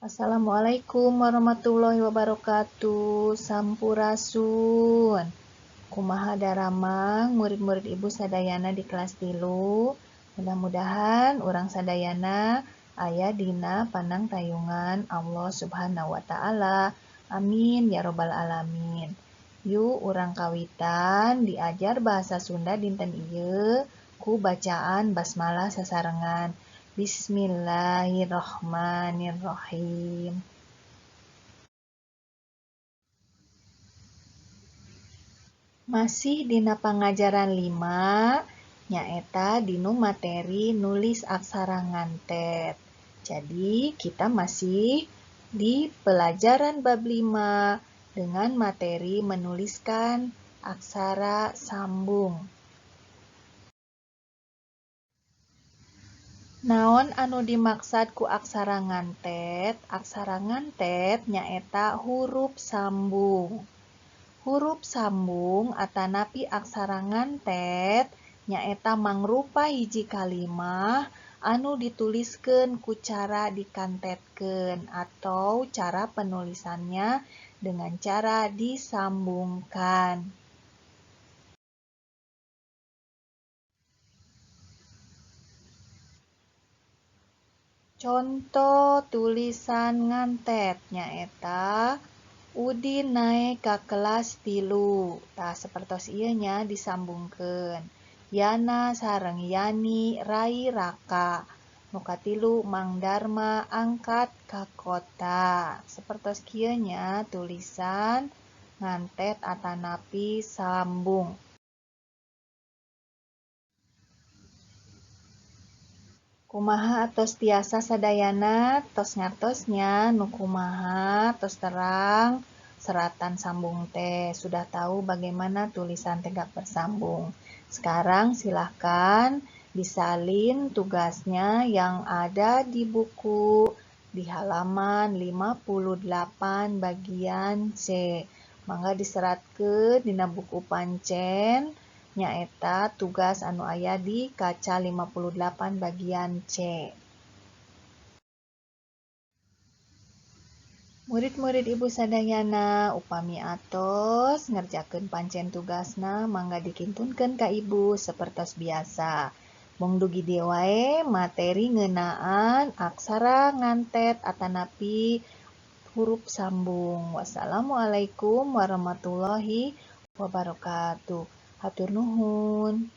Assalamualaikum warahmatullahi wabarakatuh. Sampurasun. Kumaha daramang murid-murid ibu sadayana di kelas tilu. Mudah-mudahan urang sadayana aya dina pandang tayungan Allah subhanahu wa ta'ala. Amin ya robbal alamin. Yuk urang kawitan diajar bahasa Sunda dinten ieu ku bacaan basmalah sasarengan. Bismillahirrohmanirrohim. Masih dina pangajaran 5, nyaeta dinu materi nulis aksara ngantet. Jadi kita masih di pelajaran bab 5 dengan materi menuliskan aksara sambung. Naon anu dimaksad ku aksara ngantet? Aksara ngantet nyaeta huruf sambung. Huruf sambung atanapi aksara ngantet nyaeta mangrupa hiji kalimah anu dituliskeun ku cara dikantetkeun atau cara penulisannya dengan cara disambungkan. Contoh tulisan ngantet nyaeta Udin naik ka kelas 3. Tah sapertos ieu nya disambungkeun. Yana sareng Yani rai raka. Nu katilu Mang Darma angkat ka kota. Sapertos kieu nya tulisan ngantet atanapi sambung. Kumaha atos tiasa sadayana tos ngartosnya nu kumaha tos terang seratan sambung teh sudah tahu bagaimana tulisan tegak bersambung. Sekarang silahkan disalin tugasnya yang ada di buku di halaman 58 bagian C. Mangga diseratkeun dina buku pancen nyaeta tugas anu aya di kaca 58 bagian C. Murid-murid ibu sadayana upami atos ngerjakeun pancen tugasna mangga dikintunkeun ka ibu sapertos biasa. Mung dugi dieu wae materi ngeunaan aksara ngantet atanapi huruf sambung. Wassalamualaikum warahmatullahi wabarakatuh. Hatur nuhun.